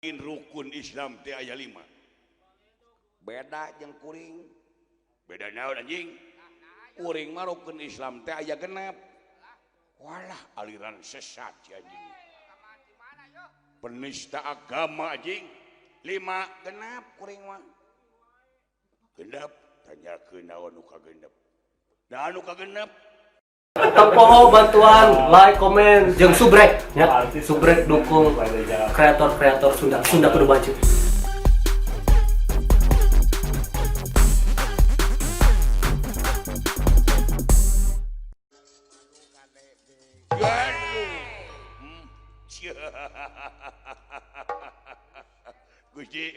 rukun Islam teh aya 5. Beda jeung kuring. Beda naon anjing? Kuring mah rukun Islam teh aya 6. Walah aliran sesat si anjing. Penista agama anjing. 5 genep kuring mah. Genep tanyakeun naon nu kagenep. Da anu kagenep Tempoho bantuan like, komen, jeung subrek ya. Subrek dukung kreator-kreator Sunda Kudu Baju. Gusti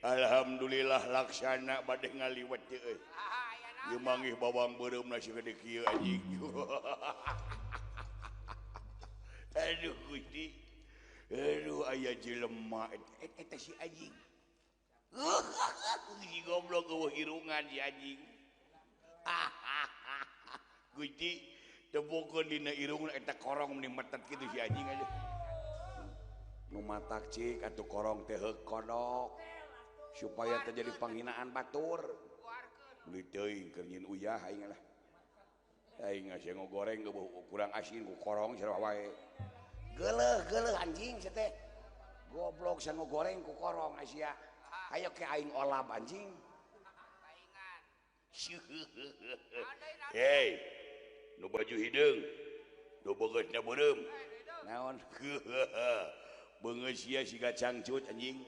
alhamdulillah laksana bade ngaliwat teh euy. Ieu mangih bawang beureum nasi gede kieu anjing. Aduh Gusti. Aduh aya jelema eta si anjing. Si goblok eueuh irungan si anjing. Gusti tepungkeun dina irungna eta korong meni metet kitu si anjing aja. Nu matak cik atuh korong teh kodok supaya terjadi penghinaan batur. Beli teuing keur nyin uyah aing lah. Aing asa ngogoreng kurang asin ku korong sarua wae. Geuleuh anjing sia teh. Goblok sa ngogoreng ku korong sia. Hayo ke aing olab anjing. Hei. Nu baju hideung. Nu beungeutna beureum. Naon? Beungeut sia siga cangcut anjing.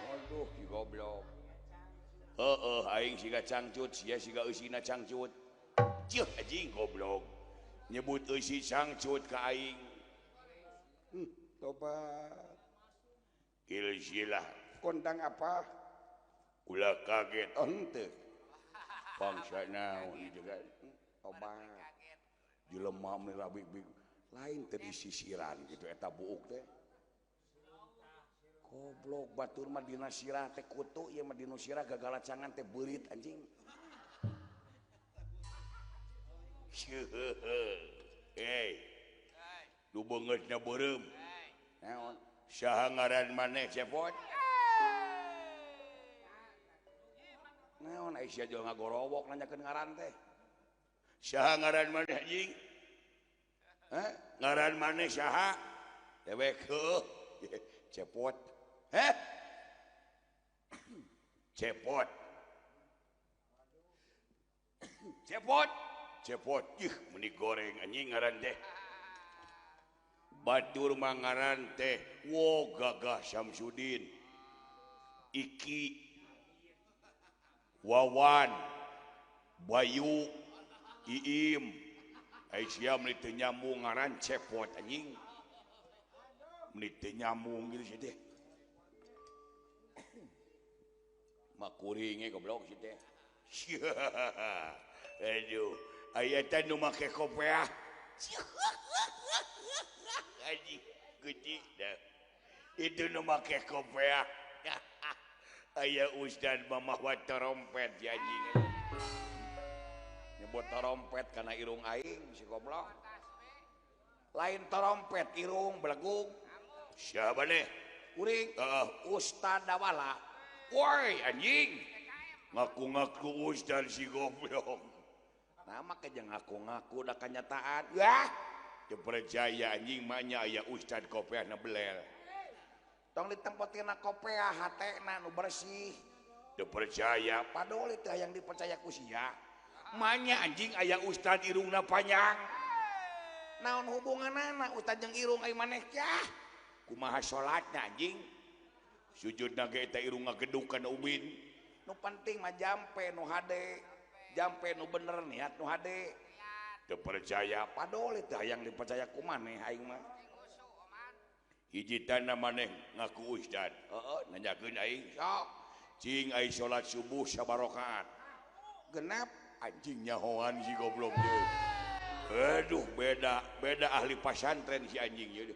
Waduh, si goblok. Aing siga cangcut, sia siga eusina cangcut. Ceuh anjing goblok. Nyebut eusi cangcut ka aing. Tobat. Ilsilah. Kondang apa? Ulah kaget. Henteu. Bangsa naon juga. Tobat. Jelema merah big lain teh disisiran gitu eta buuk teh. Goblok batur mah dina sirah teh kutu ieu mah dina sirah gagalacangan teh beurit anjing. Hei. Nu beungeutna beureum. Naon? Saha ngaran maneh cepot? Naon Aisyah jual ngagorowok nanyakeun ngaran teh. Saha ngaran maneh anjing? Ngaran maneh saha? Dewek heuh. Cepot. Cepot. Cepot. Ih, meni goreng anjing ngaran teh. Batur mah ngaran teh wo Gagah Syamsuddin. Iki. Wawan. Bayu. Iim. Aisyah meni teu nyambung ngaran cepot anjing. Meni teu nyambung gitu sih teh. Makuringe goblok si teh. Aduh, aya teh nu make kopiah. Anjing, Gusti dah. Itu nu make kopiah. Aya ustad mamah trompet si anjing. Nyebut trompet kana irung aing si goblok. Lain trompet irung belagung. Siapa nih? Kuring. Ustad Dawala. Woi anjing. Ngaku-ngaku ustad si goblok. Nama ke jeung ngaku-ngaku da kenyataan. Wah. Teu percaya anjing mahnya aya ustad kopiahna belel. Tong ditempotina kopiah hatena nu bersih. Teu percaya padahal itu yang dipercaya ku sia. Mahnya anjing aya ustad irungna panjang. Naon hubunganana ustad jeung irung ai maneh teh? Kumaha salatna anjing? Sujudna ge eta irung ngagedug kana ubin. Nu penting mah jampe nu hade. Jampe nu bener niat nu hade. Teu percaya padahal teh hayang dipercaya ku maneh aing mah. Hiji tanda maneh ngaku ustad. Nanyakeun aing, sok. Cing aing salat subuh sabarakaat. Genep anjing nyahoan si goblok teh. Aduh beda ahli pasantren si anjing ieu.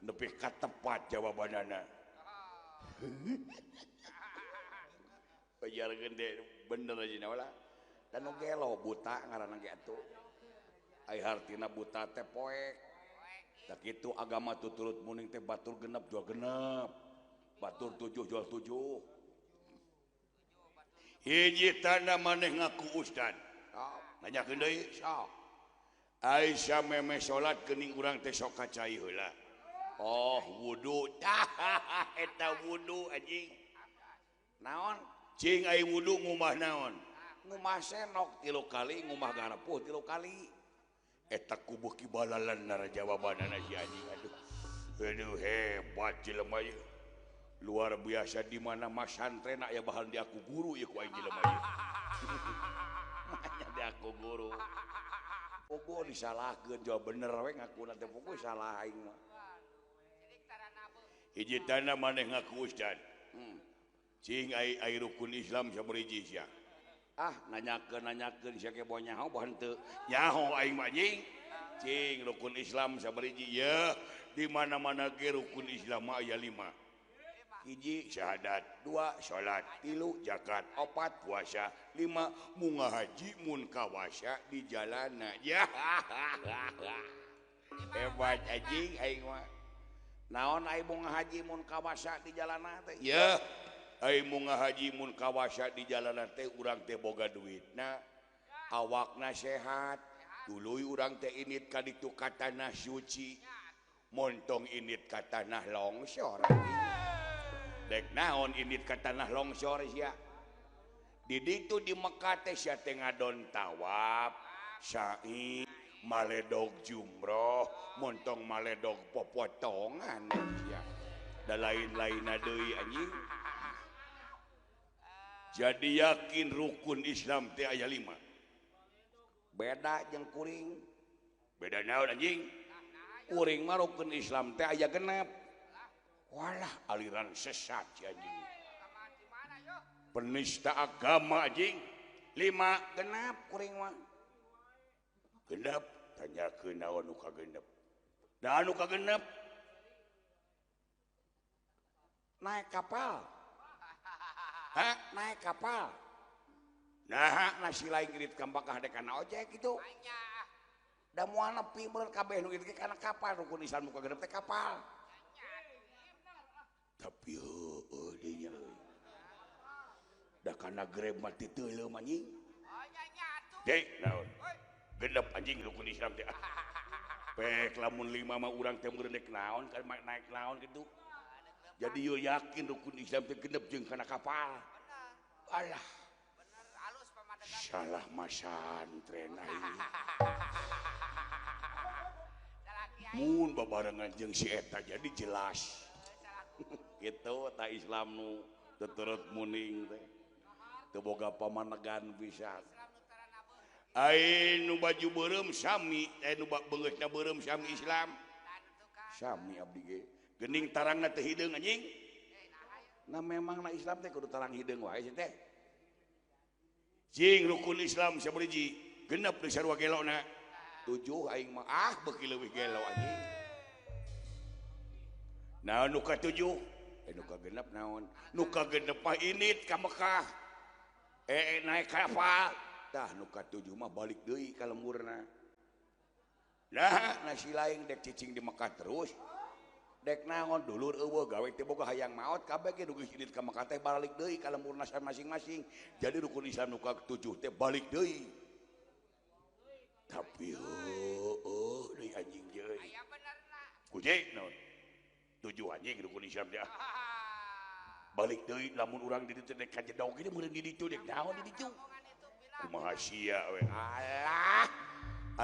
Nepi ka tepat jawabanana. Pajar gede bener aja nawala. Dan nu gelo buta ngaranna ge atuh. Ai hartina buta teh poek. Da kitu agama tuturut muning teh batur genep jua genep. batur 7 jual 7 hiji tanda maneh ngaku ustad nanyakeun deui sok Aisyah meme salat geuning urang teh sok kacai heula oh wudu eta wudu anjing naon cing ai wudu ngumah naon ngumah senok 3 kali ngumah garapuh 3 kali eta kubuh kibalalan nara jawabanana si anjing aduh hebat jelema ieu luar biasa di mana mas santren aya bahan di aku guru ya ku aing jelema ieu di aku guru pogo disalahkeun jawab bener we ngakuna teh pogo salah aing mah hiji tanda maneh ngaku ustad cing ai rukun Islam sabariji sia nanyakeun sia ke boh nyaho boh henteu nyaho aing mah anjing cing rukun Islam sabariji ya di mana-mana ge rukun Islam mah aya 5 hiji syahadat 2 salat 3 zakat 4 puasa 5 munggah haji mun kawasa di jalanna ya hebat anjing aing mah naon ai munggah haji mun kawasa di jalanna teh ya ai munggah haji mun kawasa di jalanna teh urang teh boga duitna awakna sehat tuluy urang teh init ka ditu ka tanah suci montong init ka tanah longsor dek naon init ka tanah longsor sia di ditu di Mekah teh sia teh ngadon tawaf sa'i maledog jumroh montong maledog popotongan sia da lain-lainna deui anjing jadi yakin rukun Islam teh aya 5 beda jeung kuring beda naon anjing kuring mah rukun Islam teh aya 6 walah aliran sesat si anjing penista agama anjing 5 genep kuring mah genep tanyakeun naon nu kagenep da anu kagenep naik kapal naik kapal nah nasi lain ngirit kambakah dek kana ojek gitu da moal nepi meureun kabeh nu kitu kana kapal rukun Islam nu kagenep teh kapal tapi heueuh deui nya da kana grab mah ti teuleum anjing dek naon genep anjing rukun Islam teh pek lamun 5 mah urang teh meureun naon naik naon gitu jadi yo yakin rukun Islam teh genep jeung kana kapal alah salah masantren aing mun babarengan jeung si eta jadi jelas gitu ta Islam nu tuturut muning teh teu boga pamanegan pisan ai nu baju beureum sami nu beungeusna beureum sami Islam sami abdi ge geuning tarangna teh hideung anjing nah memangna Islam teh kudu tarang hideung wae sih teh cing rukun Islam sabariji genep di sarua gelona 7 aing mah beuki leuwih gelo anjing nah nu ka 7 nu ka genep naon nu ka genep mah init ka Mekah naik kapal tah nu ka 7 mah balik deui ka lemburna nah nasi lain dek cicing di Mekah terus dek naon dulur eueuh gawe teh boga hayang maot kabeh ge dugi init ka Mekah teh balik deui ka lemburna masing-masing jadi rukun Islam nu ka 7 teh balik deui tapi deui anjing deui aya benerna kuje naon 7 anjing rukun Islam teh balik deui lamun urang di ditu dek kajedog kieu meureun di ditu dek naon di ditu kumaha sia we alah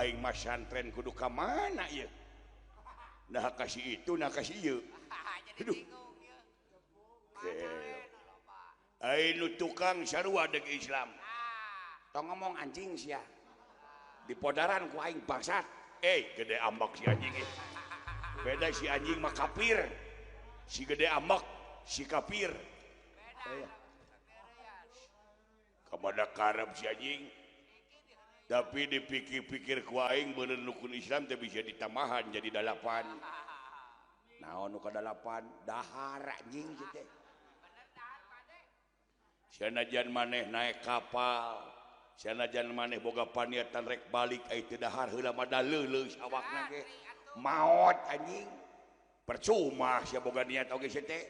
aing mah santren kudu ka mana ieu nah kasih itu nah kasih ieu aduh aing nu tukang sarua deg Islam tong ngomong anjing sia di podaran ku aing bangsat gede ambak si anjing beda si anjing mah kafir si gede ambak si kafir kepada karep si anjing tapi dipikir-pikir ku aing bener rukun Islam teh bisa ditambahan jadi 8 naon nu ka 8 dahar anjing kitu teh sanajan maneh naik kapal sanajan maneh boga paniatan rek balik ai teu dahar heula mah da leuleuh awakna ge maot anjing percuma sia boga niat oge teh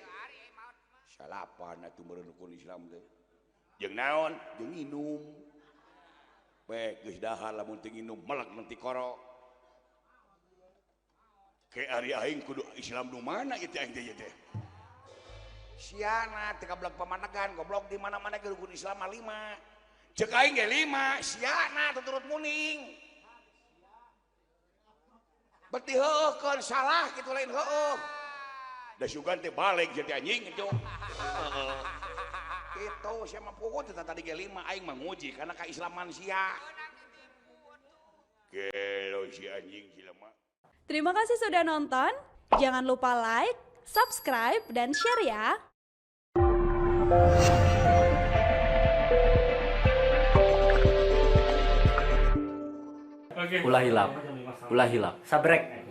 salapan atuh meureun rukun Islam teh. Jeung naon? Jeung nginum. Bae geus dahar lamun teu nginum melek nanti koro. Ke ari aing kudu Islam nu mana ieu aing teh. Siana teu kablek pamanegan goblok di mana-mana ge rukun Islam 5. Cek aing ge 5, siana tuturut muning. Berarti heueuh keun salah kitu lain heueuh. Da sugan teh balik jadi anjing itu. Heeh. Kitu sia mah pokok teh tadi ge 5 aing mah nguji kana kaislaman sia. Gelo si anjing si lemah. Terima kasih sudah nonton. Jangan lupa like, subscribe, dan share ya. Ulah hilap. Sabrek.